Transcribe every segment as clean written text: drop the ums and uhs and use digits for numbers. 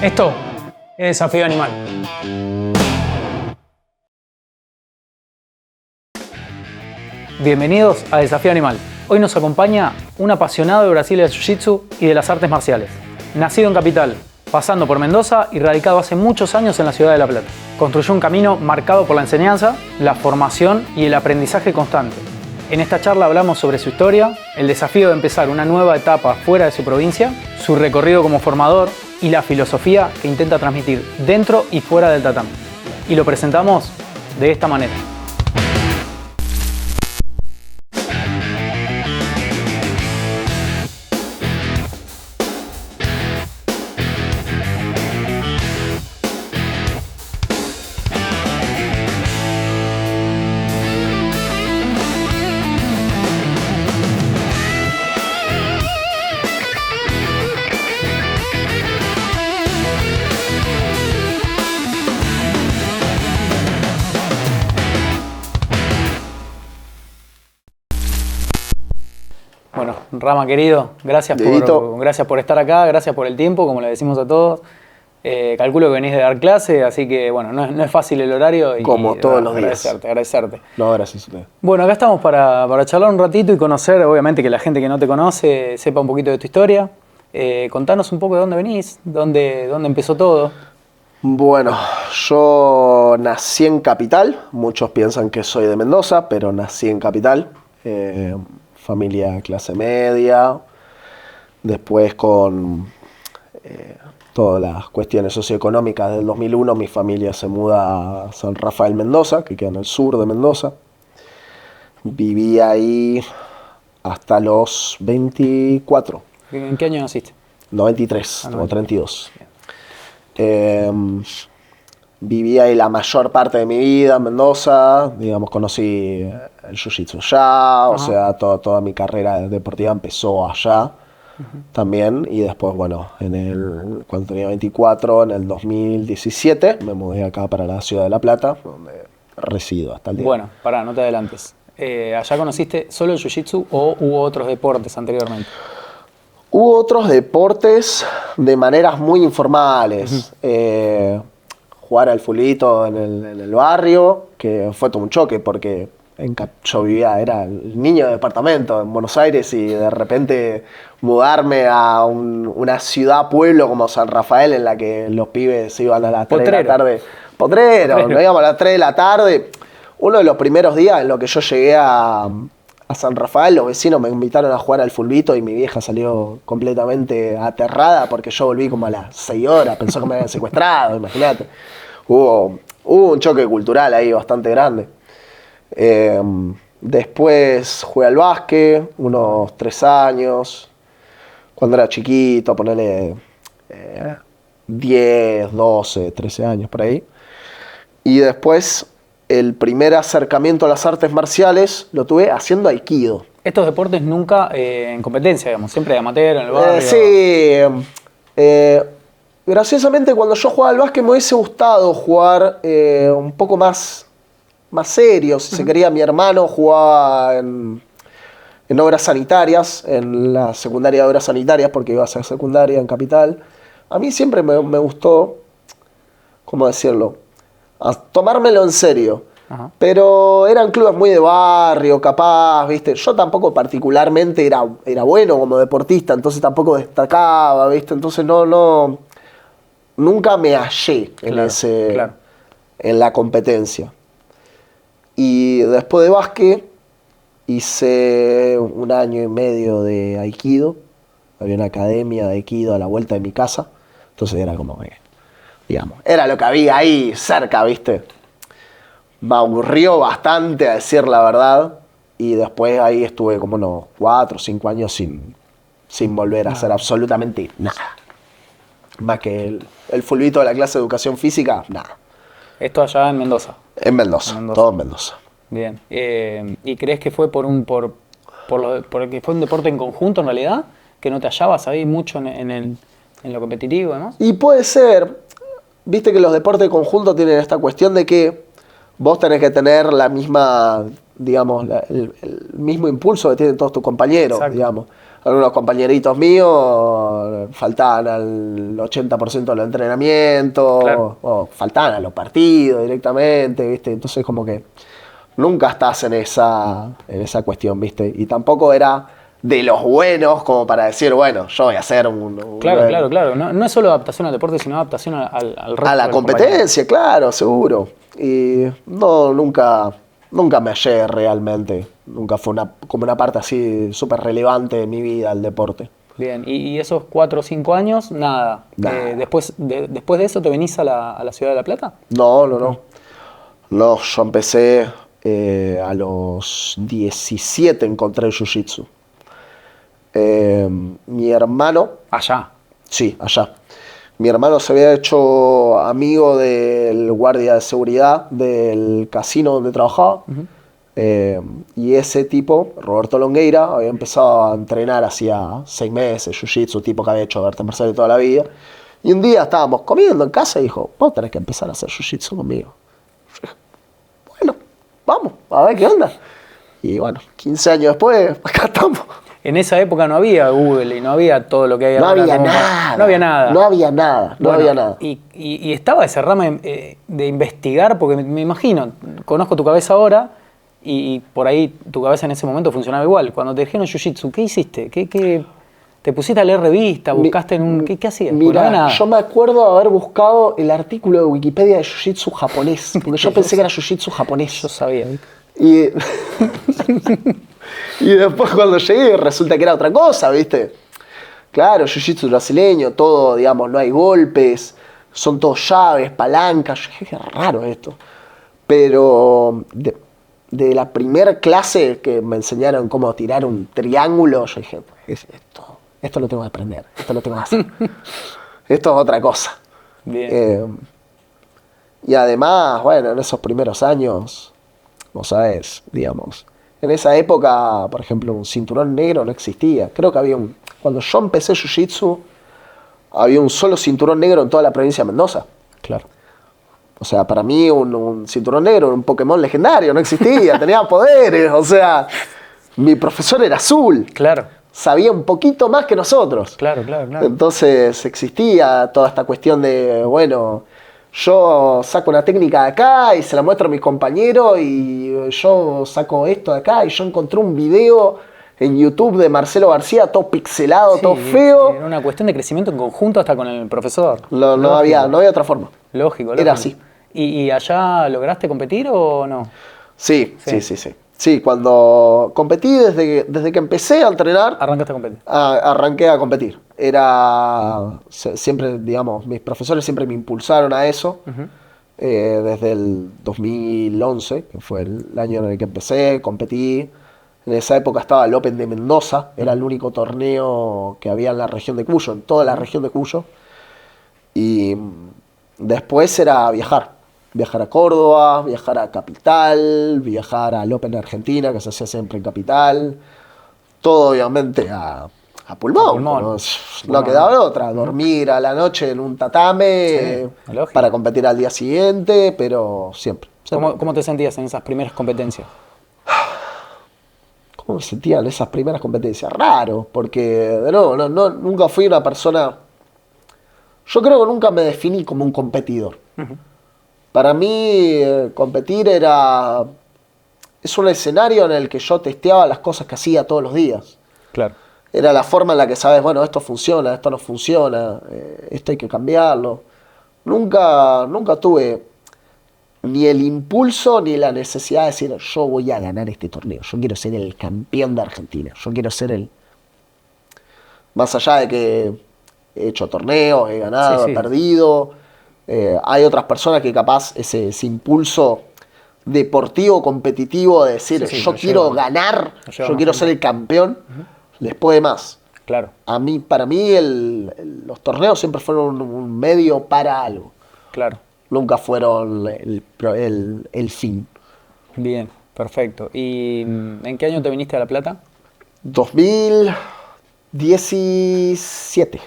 Esto es Desafío Animal. Bienvenidos a Desafío Animal. Hoy nos acompaña un apasionado de Brasil del Jiu-Jitsu y de las artes marciales. Nacido en Capital, pasando por Mendoza y radicado hace muchos años en la ciudad de La Plata. Construyó un camino marcado por la enseñanza, la formación y el aprendizaje constante. En esta charla hablamos sobre su historia, el desafío de empezar una nueva etapa fuera de su provincia, su recorrido como formador y la filosofía que intenta transmitir dentro y fuera del tatami. Y lo presentamos de esta manera. Bueno, Rama querido, gracias por estar acá, gracias por el tiempo, como le decimos a todos. Calculo que venís de dar clase, así que bueno, no es fácil el horario. Como todos los días. Agradecerte. No, gracias. Bueno, acá estamos para charlar un ratito y conocer, obviamente, que la gente que no te conoce sepa un poquito de tu historia. Contanos un poco de dónde venís, dónde empezó todo. Bueno, yo nací en Capital. Muchos piensan que soy de Mendoza, pero nací en Capital. Familia clase media. Después con todas las cuestiones socioeconómicas del 2001, mi familia se muda a San Rafael, Mendoza, que queda en el sur de Mendoza. Viví ahí hasta los 24. ¿En qué año naciste? 93, tengo 32. Viví ahí la mayor parte de mi vida en Mendoza, digamos, conocí el Jiu-Jitsu allá, o sea, toda mi carrera deportiva empezó allá también, y después, bueno, cuando tenía 24, en el 2017, me mudé acá para la ciudad de La Plata, donde resido hasta el día. Bueno, pará, no te adelantes. ¿Allá conociste solo el Jiu-Jitsu o hubo otros deportes anteriormente? Hubo otros deportes de maneras muy informales. Jugar al fulbito en el barrio, que fue todo un choque porque yo era el niño de departamento en Buenos Aires, y de repente mudarme a una ciudad-pueblo como San Rafael, en la que los pibes se iban a las 3 de la tarde. Potrero, nos íbamos a las 3 de la tarde. Uno de los primeros días en los que yo llegué a San Rafael, los vecinos me invitaron a jugar al fulbito y mi vieja salió completamente aterrada porque yo volví como a las 6 horas, pensó que me habían secuestrado, imagínate. Hubo un choque cultural ahí bastante grande. Después jugué al básquet, unos 3 años. Cuando era chiquito, ponele 10, 12, 13 años por ahí. Y después el primer acercamiento a las artes marciales lo tuve haciendo aikido. Estos deportes nunca en competencia, digamos, siempre de amateur, en el barrio. Sí. Graciosamente, cuando yo jugaba al básquet me hubiese gustado jugar un poco más serio, si se quería. Mi hermano jugaba en obras sanitarias, en la secundaria de obras sanitarias, porque iba a ser secundaria en Capital. A mí siempre me gustó, ¿cómo decirlo?, a tomármelo en serio. Pero eran clubes muy de barrio, capaz, ¿viste? Yo tampoco particularmente era bueno como deportista, entonces tampoco destacaba, ¿viste? Entonces nunca me hallé en la competencia. Y después de básquet hice 1 año y medio de aikido. Había una academia de aikido a la vuelta de mi casa, entonces era como que, digamos, era lo que había ahí cerca, ¿viste? Me aburrió bastante, a decir la verdad, y después ahí estuve como unos 4 o 5 años sin volver a hacer absolutamente nada. Más que el fulbito de la clase de educación física, nada. Esto allá en Mendoza. En Mendoza, todo en Mendoza. Bien. ¿Y crees que fue porque fue un deporte en conjunto en realidad? ¿Que no te hallabas ahí mucho en lo competitivo, además? Y puede ser. Viste que los deportes de conjunto tienen esta cuestión de que vos tenés que tener la misma, digamos, el mismo impulso que tienen todos tus compañeros, Exacto. digamos. Algunos compañeritos míos faltaban al 80% del entrenamiento, Claro. o faltaban a los partidos directamente, ¿viste? Entonces como que nunca estás en esa cuestión, ¿viste? Y tampoco era de los buenos como para decir, bueno, yo voy a hacer Claro. No es solo adaptación al deporte, sino adaptación al resto a la de los competencia, claro, seguro. Y no, nunca me hallé realmente. Nunca fue como una parte así súper relevante de mi vida el deporte. Bien, y esos 4 o 5 años, nada. Nada. Después de eso, ¿te venís a la Ciudad de La Plata? No. No, yo empecé a los 17 encontré el Jiu-Jitsu. Mi hermano, Allá. sí, allá. Mi hermano se había hecho amigo del guardia de seguridad del casino donde trabajaba. Y ese tipo, Roberto Longueira, había empezado a entrenar hacía 6 meses, Jiu-Jitsu, tipo que había hecho artes marciales toda la vida. Y un día estábamos comiendo en casa y dijo, vos tenés que empezar a hacer Jiu-Jitsu conmigo. Yo dije, bueno, vamos, a ver qué onda. Y bueno, 15 años después, acá estamos. En esa época no había Google y no había todo lo que hay No ahora. había como- nada. No había nada. No había nada. No Bueno, había nada. Y estaba esa rama de investigar, porque me imagino, conozco tu cabeza ahora y por ahí tu cabeza en ese momento funcionaba igual. Cuando te dijeron Jiu-Jitsu, ¿qué hiciste? ¿Te pusiste a leer revistas? ¿Buscaste en un...? ¿Qué hacías? Porque no había Mira, nada. yo me acuerdo de haber buscado el artículo de Wikipedia de Jiu-Jitsu japonés, porque yo pensé que era Jiu-Jitsu japonés. Yo sabía, ¿viste? Y, y después cuando llegué resulta que era otra cosa, ¿viste? Claro, Jiu-Jitsu brasileño, todo, digamos, no hay golpes, son todos llaves, palancas. Yo dije, qué raro esto. Pero de la primera clase que me enseñaron cómo tirar un triángulo, yo dije, esto lo tengo que aprender, esto lo tengo que hacer. Esto es otra cosa. Bien. Y además, bueno, en esos primeros años, vos sabés, digamos, en esa época, por ejemplo, un cinturón negro no existía. Creo que cuando yo empecé Jiu-Jitsu, había un solo cinturón negro en toda la provincia de Mendoza. Claro. O sea, para mí un cinturón negro era un Pokémon legendario, no existía, tenía poderes, o sea, mi profesor era azul, Claro. sabía un poquito más que nosotros. Claro. Entonces existía toda esta cuestión de, bueno, yo saco una técnica de acá y se la muestro a mis compañeros y yo saco esto de acá y yo encontré un video en YouTube de Marcelo García, todo pixelado, Sí, todo feo. Era una cuestión de crecimiento en conjunto hasta con el profesor. No había otra forma. Lógico. Era así. ¿Y allá lograste competir o no? Sí. Sí, cuando competí, desde que empecé a entrenar, Arrancaste a competir. arranqué a competir. Siempre, digamos, mis profesores siempre me impulsaron a eso. Desde el 2011, que fue el año en el que empecé, competí. En esa época estaba el Open de Mendoza, era el único torneo que había en la región de Cuyo, en toda la región de Cuyo. Y después era viajar a Córdoba, viajar a Capital, viajar al Open de Argentina, que se hacía siempre en Capital. Todo obviamente a pulmón. A pulmón. No Bueno, quedaba otra, dormir a la noche en un tatame lógico. para competir al día siguiente, pero siempre. ¿Cómo te sentías en esas primeras competencias? ¿Cómo me sentía en esas primeras competencias? Raro, porque de nuevo, nunca fui una persona... Yo creo que nunca me definí como un competidor. Para mí, competir es un escenario en el que yo testeaba las cosas que hacía todos los días. Claro. Era la forma en la que sabes, bueno, esto funciona, esto no funciona, esto hay que cambiarlo. Nunca tuve ni el impulso ni la necesidad de decir, yo voy a ganar este torneo, yo quiero ser el campeón de Argentina, yo quiero ser el... Más allá de que he hecho torneos, he ganado, Sí. he perdido, hay otras personas que capaz ese impulso deportivo, competitivo, de decir, Sí, yo lo quiero llevan. ganar, Lo llevan yo más quiero gente. ser el campeón, les puede más. Claro. Para mí los torneos siempre fueron un medio para algo. Claro. Nunca fueron el fin. Bien, perfecto. ¿Y en qué año te viniste a La Plata? 2017.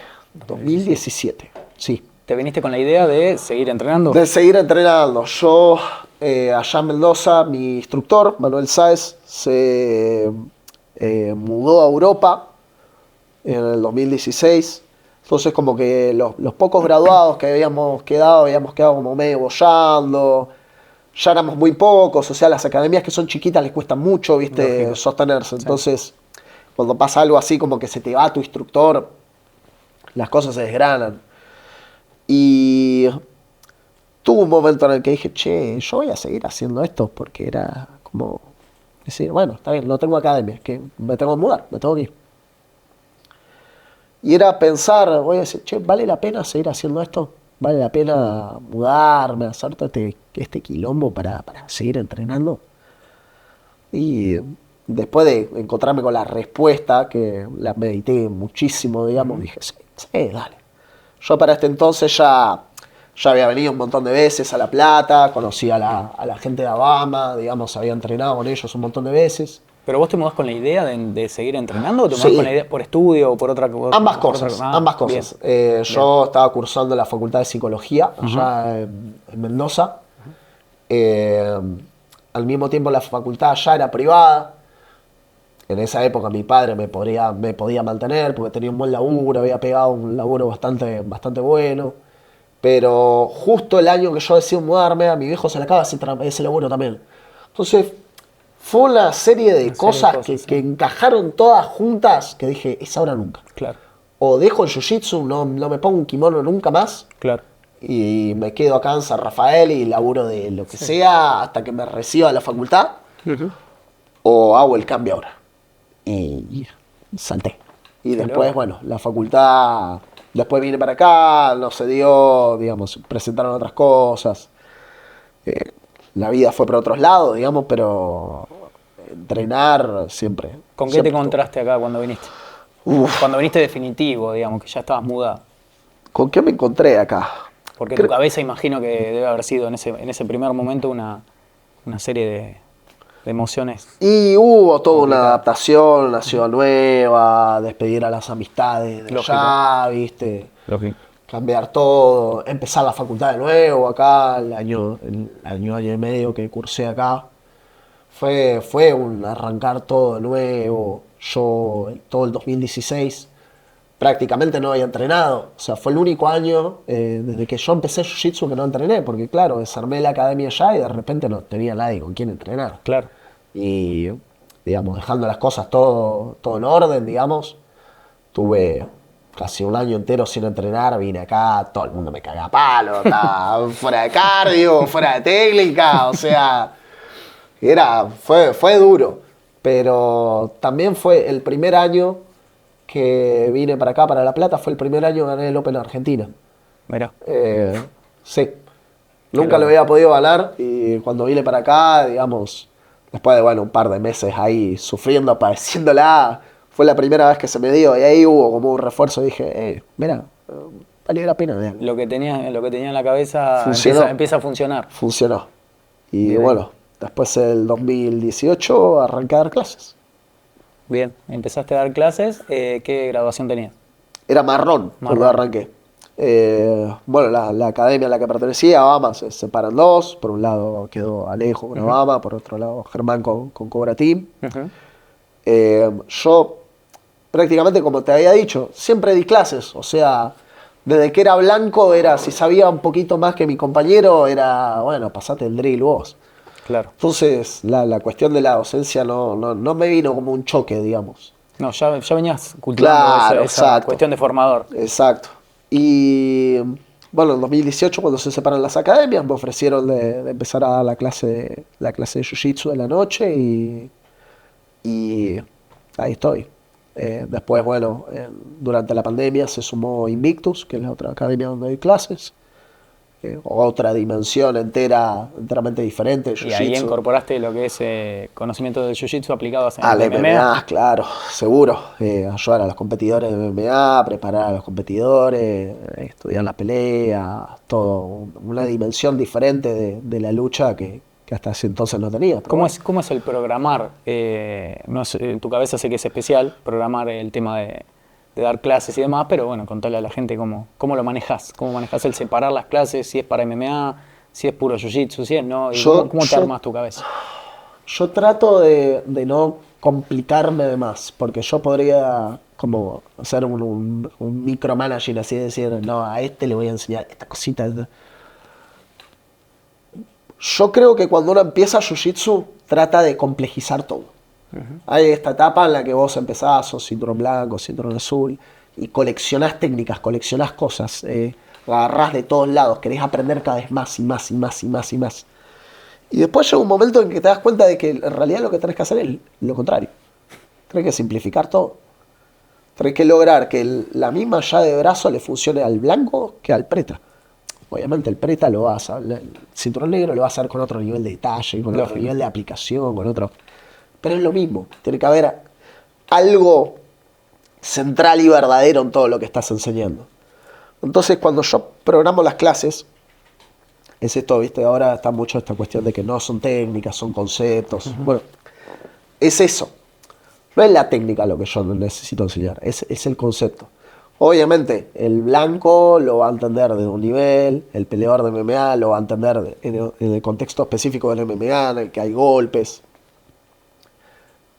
2017, sí. ¿Te viniste con la idea de seguir entrenando? De seguir entrenando. Yo allá en Mendoza, mi instructor, Manuel Sáez, se mudó a Europa en el 2016. Entonces como que los pocos graduados que habíamos quedado como medio boyando. Ya éramos muy pocos, o sea, las academias que son chiquitas les cuesta mucho, ¿viste? Lógico. Sostenerse. Sí. Entonces, cuando pasa algo así como que se te va tu instructor, las cosas se desgranan. Y tuve un momento en el que dije, che, yo voy a seguir haciendo esto, porque era como decir, bueno, está bien, no tengo academia, es que me tengo que mudar, me tengo que ir. Y era pensar, voy a decir, che, ¿vale la pena seguir haciendo esto? ¿Vale la pena mudarme, hacer todo este quilombo para seguir entrenando? Y después de encontrarme con la respuesta, que la medité muchísimo, digamos, dije, sí, dale. Yo para este entonces ya había venido un montón de veces a La Plata, conocí a la gente de Abama, digamos, había entrenado con ellos un montón de veces. ¿Pero vos te mudás con la idea de seguir entrenando o te mudás Sí. con la idea por estudio o por otra cosa? Ambas cosas, ambas cosas. Yo estaba cursando la Facultad de Psicología allá en Mendoza. Al mismo tiempo la facultad ya era privada. En esa época mi padre me podía mantener porque tenía un buen laburo, había pegado un laburo bastante bueno. Pero justo el año que yo decidí mudarme, a mi viejo se le acaba ese laburo también. Entonces fue una serie de cosas que encajaron todas juntas que dije, es ahora o nunca. Claro, O dejo el jiu-jitsu, no me pongo un kimono nunca más claro. y me quedo acá en San Rafael y laburo de lo que sea hasta que me reciba de la facultad, o hago el cambio ahora. Y salté. Y después, bueno, la facultad, después vine para acá, no se dio, digamos, presentaron otras cosas. La vida fue por otros lados, digamos, pero entrenar siempre. ¿Con qué siempre te encontraste acá cuando viniste? Uf, Cuando viniste definitivo, digamos, que ya estabas mudado. ¿con qué me encontré acá? Porque tu cabeza imagino que debe haber sido en ese primer momento una serie de emociones. Y hubo toda una adaptación, una ciudad nueva, despedir a las amistades de allá, ¿viste? Lógico. Cambiar todo, empezar la facultad de nuevo acá, el año y medio que cursé acá. Fue un arrancar todo de nuevo. Yo todo el 2016 prácticamente no había entrenado. O sea, fue el único año desde que yo empecé Jiu-Jitsu que no entrené, porque claro, desarmé la academia allá y de repente no tenía nadie con quien entrenar. Claro. Y, digamos, dejando las cosas todo en orden, digamos, tuve casi un año entero sin entrenar, vine acá, todo el mundo me caga a palo, estaba fuera de cardio, fuera de técnica, o sea, fue duro. Pero también fue el primer año que vine para acá, para La Plata, fue el primer año que gané el Open Argentina. Mira. Sí. Nunca lo había podido ganar y cuando vine para acá, digamos, después de un par de meses ahí sufriendo, padeciéndola, fue la primera vez que se me dio y ahí hubo como un refuerzo. Dije, mira, valió la pena. Lo que tenía en la cabeza empieza a funcionar. Funcionó. Y Bien. bueno, después del 2018 arranqué a dar clases. Bien, empezaste a dar clases. ¿Qué graduación tenías? Era marrón cuando arranqué. Bueno, la academia a la que pertenecía, Abama, se separan dos. Por un lado quedó Alejo con Abama, por otro lado Germán con Cobra Team. Yo prácticamente, como te había dicho, siempre di clases. O sea, desde que era blanco, si sabía un poquito más que mi compañero, era, bueno, pasate el drill vos. Claro. Entonces, la cuestión de la docencia no me vino como un choque, digamos. No, ya venías cultivando esa cuestión de formador. Exacto. Y bueno, en 2018, cuando se separan las academias, me ofrecieron de empezar a dar la clase de Jiu-Jitsu de la noche y ahí estoy. Después, bueno, durante la pandemia se sumó Invictus, que es la otra academia donde doy clases. Otra dimensión enteramente diferente. Y ahí incorporaste lo que es conocimiento del Jiu-Jitsu aplicado al MMA, claro, seguro. Ayudar a los competidores de MMA, preparar a los competidores, estudiar la pelea, todo. Una dimensión diferente de la lucha que hasta ese entonces no tenía. ¿Cómo es el programar? En tu cabeza sé que es especial programar el tema de dar clases y demás, pero bueno, contale a la gente cómo lo manejás. ¿Cómo manejás el separar las clases? Si es para MMA, si es puro jiu-jitsu, si es no, y Yo- cómo te yo- armas tu cabeza. Yo trato de no complicarme de más, porque yo podría como hacer un micromanaging, así decir, no, a este le voy a enseñar esta cosita. Yo creo que cuando uno empieza Jiu-Jitsu, trata de complejizar todo. Hay esta etapa en la que vos empezás, sos cinturón blanco, cinturón azul, y coleccionás técnicas, coleccionás cosas, agarrás de todos lados, querés aprender cada vez más y más y más y más y más. Y después llega un momento en que te das cuenta de que en realidad lo que tenés que hacer es lo contrario. Tenés que simplificar todo. Tenés que lograr que la misma llave de brazo le funcione al blanco que al preta. Obviamente el preta lo vas a, el cinturón negro lo vas a hacer con otro nivel de detalle, con otro nivel de aplicación, con otro. Pero es lo mismo. Tiene que haber algo central y verdadero en todo lo que estás enseñando. Entonces cuando yo programo las clases, es esto, ¿viste? Ahora está mucho esta cuestión de que no son técnicas, son conceptos. Bueno, es eso. No es la técnica lo que yo necesito enseñar, es el concepto. Obviamente, el blanco lo va a entender de un nivel, el peleador de MMA lo va a entender en el contexto específico del MMA, en el que hay golpes.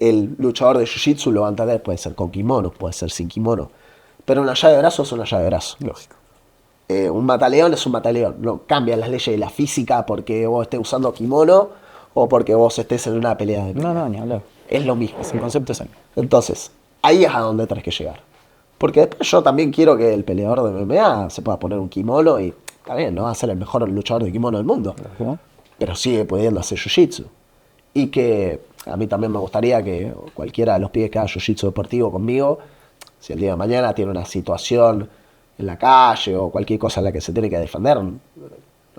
El luchador de Jiu-Jitsu lo va a entender, puede ser con kimono, puede ser sin kimono. Pero una llave de brazo es una llave de brazo. Lógico. Un mataleón es un mataleón. No cambian las leyes de la física porque vos estés usando kimono o porque vos estés en una pelea de MMA. No, ni hablar. Es lo mismo. El concepto es el mismo. Entonces, ahí es a donde tenés que llegar. Porque después yo también quiero que el peleador de MMA se pueda poner un kimono y está bien, no va a ser el mejor luchador de kimono del mundo. Lógico. Pero sigue pudiendo hacer jiu-jitsu. Y que a mí también me gustaría que cualquiera de los pibes que haga jiu-jitsu deportivo conmigo, si el día de mañana tiene una situación en la calle o cualquier cosa en la que se tiene que defender,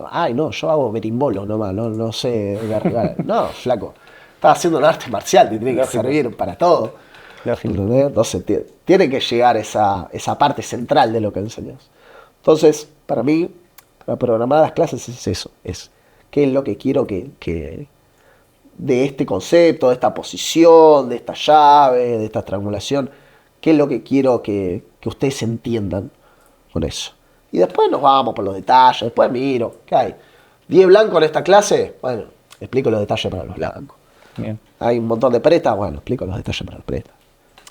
ay no, yo hago berimbolo nomás, no sé derribar. No, flaco, estás haciendo un arte marcial, te tiene que Lógico. servir para todo. Lógico. ¿Entendés? Entonces tiene que llegar esa parte central de lo que enseñas. Entonces, para mí, para programar las clases es eso, es qué es lo que quiero que de este concepto, de esta posición, de esta llave, de esta estrangulación, qué es lo que quiero que ustedes entiendan con eso. Y después nos vamos por los detalles, después miro, ¿qué hay? 10 blancos en esta clase, bueno, explico los detalles para los blancos. Bien. Hay un montón de pretas, bueno, explico los detalles para los pretas.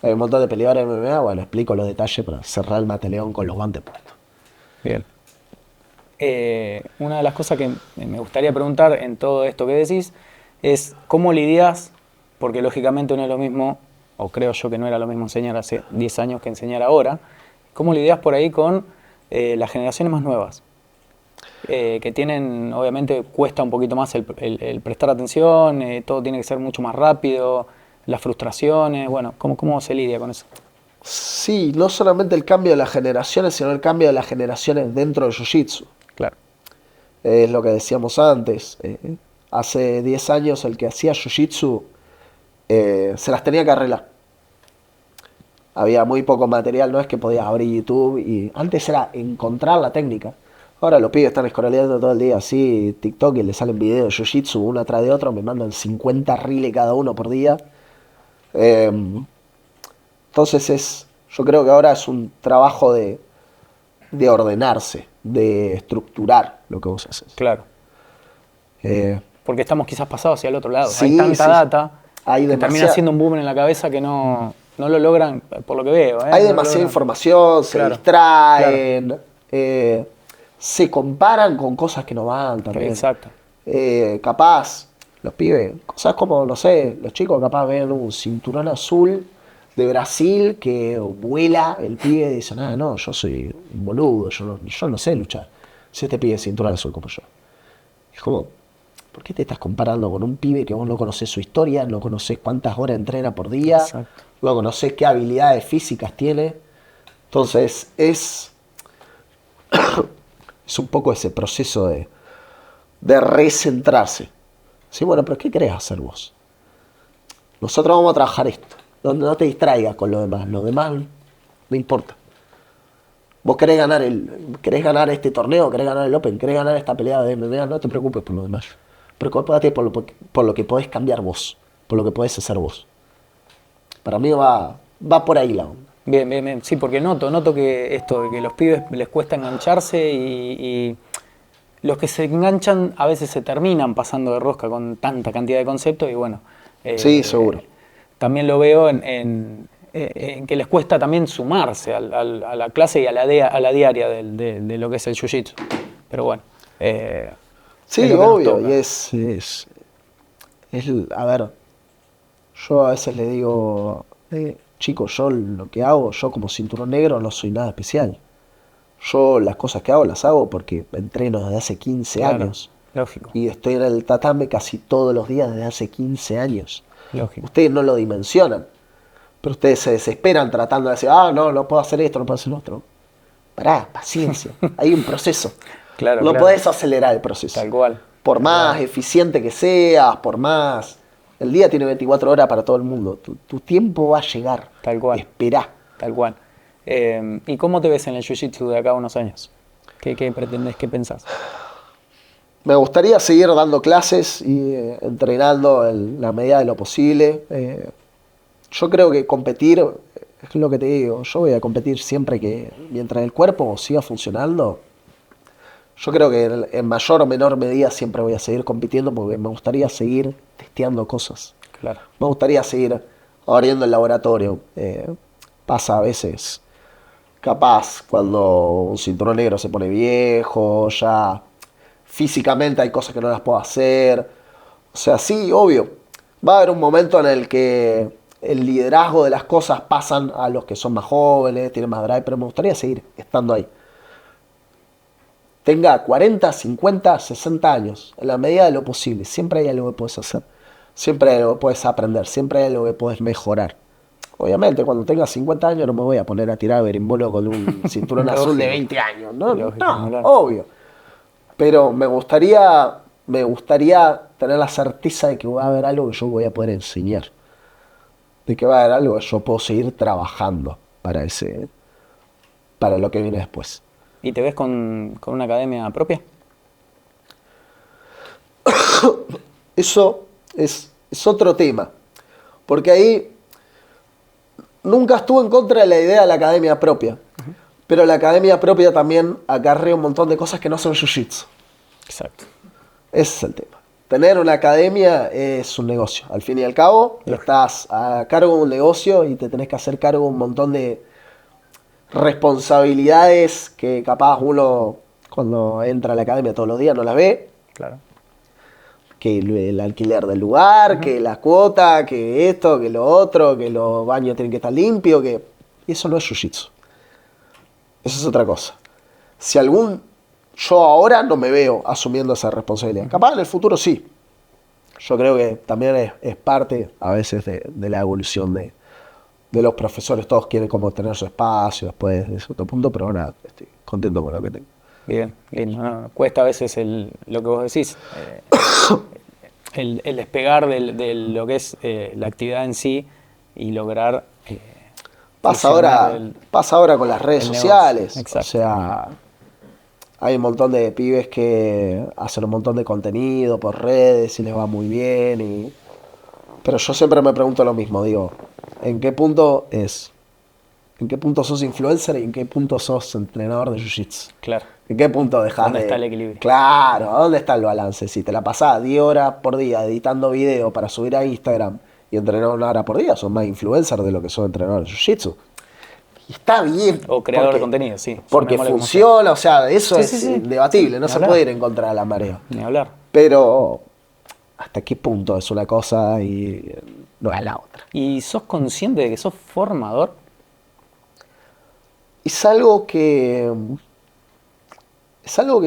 Hay un montón de peleadores de MMA, bueno, explico los detalles para cerrar el mataleón con los guantes puestos. Bien. Una de las cosas que me gustaría preguntar en todo esto que decís es cómo lidias, porque lógicamente no es lo mismo, o creo yo que no era lo mismo enseñar hace 10 años que enseñar ahora, cómo lidias por ahí con las generaciones más nuevas, que tienen, obviamente cuesta un poquito más el prestar atención, todo tiene que ser mucho más rápido, las frustraciones, bueno, ¿cómo se lidia con eso? Sí, no solamente el cambio de las generaciones, sino el cambio de las generaciones dentro del Jiu-Jitsu. Claro. Es lo que decíamos antes. Hace 10 años el que hacía Jiu-Jitsu se las tenía que arreglar. Había muy poco material, no es que podías abrir YouTube y antes era encontrar la técnica. Ahora los pibes están escroleando todo el día así, TikTok, y le salen videos de Jiu-Jitsu uno atrás de otro, me mandan 50 reels cada uno por día. Entonces yo creo que ahora es un trabajo de ordenarse, de estructurar lo que vos haces. Claro. Eh, Porque estamos quizás pasados hacia el otro lado. Sí, Hay tanta sí. data Hay que termina demasiada- siendo un boom en la cabeza que no lo logran, por lo que veo. Hay No lo demasiada logran. información, se Claro, distraen, se comparan con cosas que no van también. Exacto. Capaz, los pibes, cosas como, no sé, los chicos capaz ven un cinturón azul de Brasil que vuela, el pibe dice, no, yo soy un boludo, yo no sé luchar. Si este pibe es cinturón azul como yo. Es como, ¿por qué te estás comparando con un pibe que vos no conocés su historia, no conocés cuántas horas entrena por día, Exacto. no conocés qué habilidades físicas tiene? Entonces es un poco ese proceso de recentrarse. Sí, bueno, pero ¿qué querés hacer vos? Nosotros vamos a trabajar esto. No te distraigas con lo demás no importa. Vos querés ganar este torneo, querés ganar el Open, querés ganar esta pelea de MMA, no te preocupes por lo demás. Preocupate por lo que podés cambiar vos, por lo que podés hacer vos. Para mí va por ahí la onda. Bien. Sí, porque noto que esto, de que los pibes les cuesta engancharse y los que se enganchan a veces se terminan pasando de rosca con tanta cantidad de conceptos y bueno. Sí, seguro. También lo veo en que les cuesta también sumarse a la clase y a la diaria de lo que es el jiu-jitsu. Pero bueno. Sí, obvio. Y a ver, yo a veces le digo, chicos, yo lo que hago, yo como cinturón negro no soy nada especial. Yo las cosas que hago las hago porque entreno desde hace 15 años. Lógico. Y estoy en el tatame casi todos los días desde hace 15 años. Lógico. Ustedes no lo dimensionan, pero ustedes se desesperan tratando de decir, no puedo hacer esto, no puedo hacer lo otro. Pará, paciencia, hay un proceso. Claro, no claro. podés acelerar el proceso. Tal cual. Por Tal más cual. eficiente que seas, por más... El día tiene 24 horas para todo el mundo. Tu tiempo va a llegar. Tal cual. Esperá. Tal cual. ¿Y cómo te ves en el jiu-jitsu de acá a unos años? ¿Qué pretendés? ¿Qué pensás? Me gustaría seguir dando clases y entrenando en la medida de lo posible. Yo creo que competir, es lo que te digo, yo voy a competir siempre que, mientras el cuerpo siga funcionando, yo creo que en mayor o menor medida siempre voy a seguir compitiendo porque me gustaría seguir testeando cosas. Claro. Me gustaría seguir abriendo el laboratorio. Pasa a veces, capaz, cuando un cinturón negro se pone viejo, ya físicamente hay cosas que no las puedo hacer. O sea, sí, obvio. Va a haber un momento en el que el liderazgo de las cosas pasan a los que son más jóvenes, tienen más drive, pero me gustaría seguir estando ahí. Tenga 40, 50, 60 años, en la medida de lo posible. Siempre hay algo que puedes hacer. Siempre hay algo que puedes aprender. Siempre hay algo que puedes mejorar. Obviamente, cuando tenga 50 años no me voy a poner a tirar berimbolo con un cinturón azul de 20 años. No, Lógico, no, claro. obvio. Pero me gustaría tener la certeza de que va a haber algo que yo voy a poder enseñar. De que va a haber algo que yo puedo seguir trabajando para lo que viene después. ¿Y te ves con una academia propia? Eso es otro tema. Porque ahí nunca estuve en contra de la idea de la academia propia. Pero la academia propia también acarrea un montón de cosas que no son jiu-jitsu. Exacto. Ese es el tema. Tener una academia es un negocio. Al fin y al cabo, estás a cargo de un negocio y te tenés que hacer cargo de un montón de responsabilidades que capaz uno cuando entra a la academia todos los días no las ve. Claro. Que el alquiler del lugar, que la cuota, que esto, que lo otro, que los baños tienen que estar limpios, que... Y eso no es jiu-jitsu. Eso es otra cosa. Yo ahora no me veo asumiendo esa responsabilidad. Capaz en el futuro sí. Yo creo que también es parte a veces de la evolución de los profesores. Todos quieren como tener su espacio después de ese otro punto, pero ahora estoy contento con lo que tengo. Bien, lindo. No, cuesta a veces lo que vos decís. El despegar de lo que es la actividad en sí y lograr... Pasa ahora con las redes sociales. Exacto. O sea, hay un montón de pibes que hacen un montón de contenido por redes y les va muy bien. Pero yo siempre me pregunto lo mismo. Digo, ¿en qué punto sos influencer y en qué punto sos entrenador de jiu-jitsu? Claro. ¿En qué punto dejás ¿Dónde está el equilibrio? Claro, ¿dónde está el balance? Si te la pasás 10 horas por día editando video para subir a Instagram y entrenar 1 hora por día, sos más influencer de lo que sos entrenador de jiu-jitsu. Y está bien. O creador de contenido, sí. Porque funciona, o sea, eso es sí. indebatible, no Ni se hablar. puede ir en contra de la marea. Ni hablar. Pero, ¿hasta qué punto es una cosa y no es la otra? ¿Y sos consciente de que sos formador? Es algo que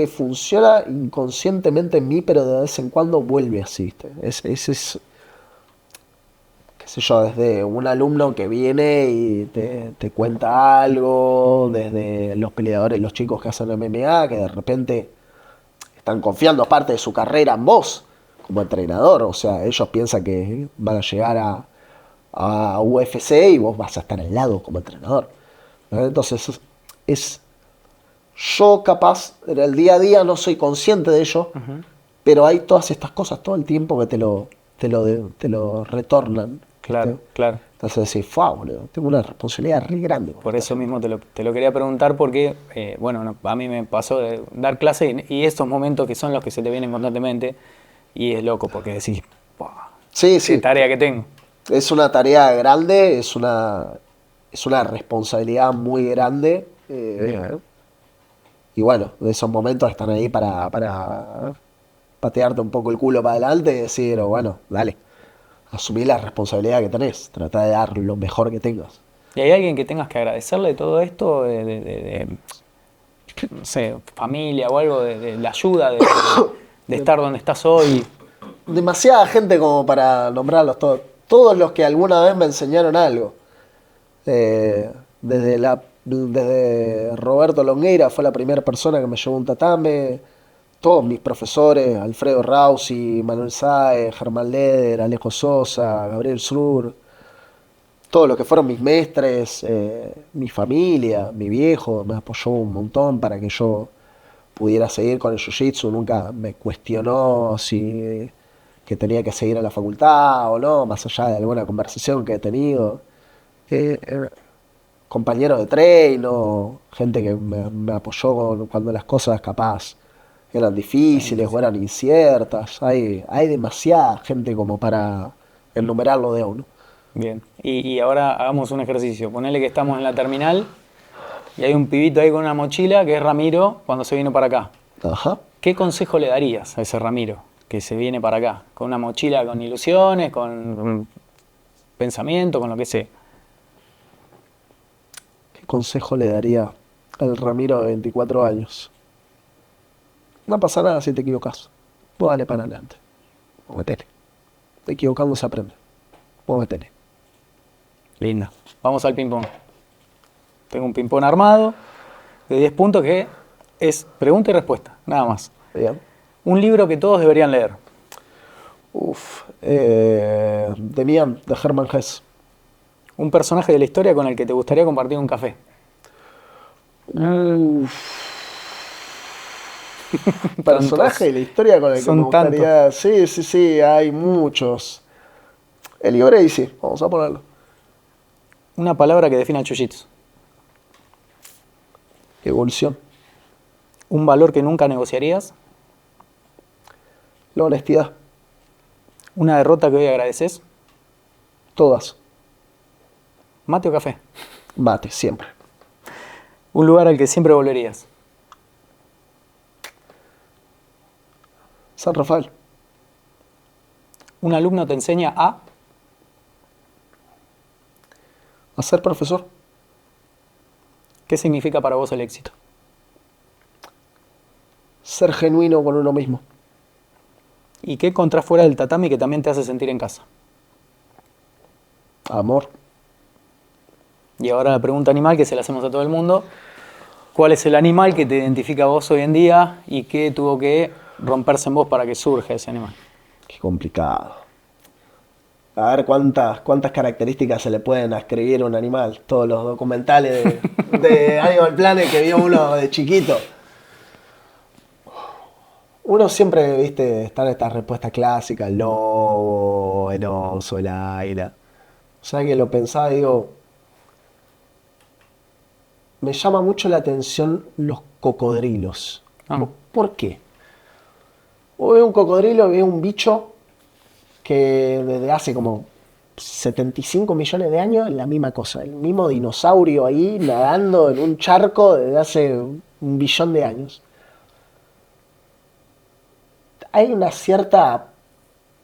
funciona inconscientemente en mí, pero de vez en cuando vuelve así, ¿viste? Es qué sé yo, desde un alumno que viene y te cuenta algo, desde los peleadores, los chicos que hacen MMA, que de repente están confiando parte de su carrera en vos, como entrenador. O sea, ellos piensan que van a llegar a UFC y vos vas a estar al lado como entrenador. Entonces, yo capaz, en el día a día no soy consciente de ello, pero hay todas estas cosas todo el tiempo que te lo retornan, Claro, ¿viste? claro. Entonces decís, boludo, tengo una responsabilidad re grande. Por eso mismo te lo quería preguntar porque, a mí me pasó de dar clase y estos momentos que son los que se te vienen constantemente y es loco porque decís, "Buah, Sí, qué sí. tarea que tengo". Es una tarea grande, es una responsabilidad muy grande. Y bueno, de esos momentos están ahí para patearte un poco el culo para adelante y decir, oh, bueno, dale, asumí la responsabilidad que tenés, trata de dar lo mejor que tengas. ¿Y hay alguien que tengas que agradecerle de todo esto, no sé, familia o algo, de la ayuda, de estar donde estás hoy? Demasiada gente como para nombrarlos todos. Todos los que alguna vez me enseñaron algo. Eh, desde Roberto Longueira fue la primera persona que me llevó un tatame. Todos mis profesores, Alfredo Rausi, Manuel Sáez, Germán Leder, Alejo Sosa, Gabriel Sur, todos los que fueron mis mestres, mi familia, mi viejo, me apoyó un montón para que yo pudiera seguir con el jiu-jitsu. Nunca me cuestionó si que tenía que seguir a la facultad o no, más allá de alguna conversación que he tenido. Eh, eh, Compañeros de treino, gente que me apoyó cuando las cosas capaz eran difíciles o eran inciertas. Hay demasiada gente como para enumerarlo de uno. Bien. Y ahora hagamos un ejercicio. Ponele que estamos en la terminal y hay un pibito ahí con una mochila que es Ramiro cuando se vino para acá. Ajá. ¿Qué consejo le darías a ese Ramiro que se viene para acá? Con una mochila con ilusiones, con pensamiento, con lo que sea. ¿Qué consejo le daría al Ramiro de 24 años? No pasa nada si te equivocas. Vos dale para adelante. Vos metele. Equivocando se aprende. Vos metele. Linda. Vamos al ping-pong. Tengo un ping-pong armado de 10 puntos que es pregunta y respuesta, nada más. Bien. Un libro que todos deberían leer. Demian, de Hermann Hesse. Un personaje de la historia con el que te gustaría compartir un café. Personaje de la historia con el que Son me gustaría. Sí, sí, sí, hay muchos. Elio Gracie, vamos a ponerlo. Una palabra que defina el jiu-jitsu. Evolución. Un valor que nunca negociarías. La honestidad. Una derrota que hoy agradeces. Todas. Mate o café. Mate, siempre. Un lugar al que siempre volverías. San Rafael. Un alumno te enseña a Ser profesor. ¿Qué significa para vos el éxito? Ser genuino con uno mismo. ¿Y qué encontrás fuera del tatami que también te hace sentir en casa? Amor. Y ahora la pregunta animal que se la hacemos a todo el mundo. ¿Cuál es el animal que te identifica a vos hoy en día y qué tuvo que romperse en vos para que surja ese animal? Qué complicado. A ver cuántas características se le pueden ascribir a un animal. Todos los documentales de Animal Planet que vio uno de chiquito. Uno siempre, viste, están estas respuestas clásicas, el lobo, el oso, el águila. O sea que lo pensaba y digo, me llama mucho la atención los cocodrilos. Ah. ¿Por qué? Vos ves un cocodrilo, ves un bicho que desde hace como 75 millones de años es la misma cosa, el mismo dinosaurio ahí nadando en un charco desde hace 1 billón de años. Hay una cierta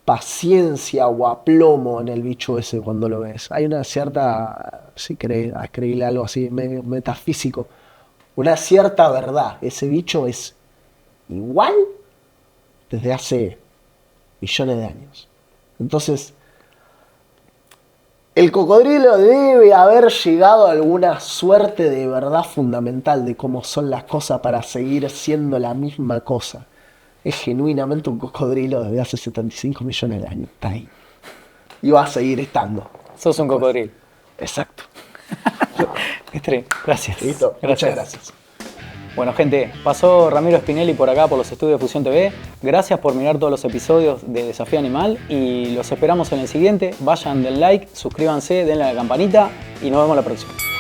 paciencia o aplomo en el bicho ese cuando lo ves. Hay una cierta, si querés escribirle algo así, metafísico, una cierta verdad. Ese bicho es igual desde hace millones de años. Entonces, el cocodrilo debe haber llegado a alguna suerte de verdad fundamental de cómo son las cosas para seguir siendo la misma cosa. Es genuinamente un cocodrilo desde hace 75 millones de años. Está ahí. Y va a seguir estando. Sos un cocodrilo. Exacto. Gracias. Listo. Muchas gracias. Bueno, gente, pasó Ramiro Spinelli por acá por los estudios de Fusión TV. Gracias por mirar todos los episodios de Desafío Animal y los esperamos en el siguiente. Vayan, den like, suscríbanse, denle a la campanita y nos vemos la próxima.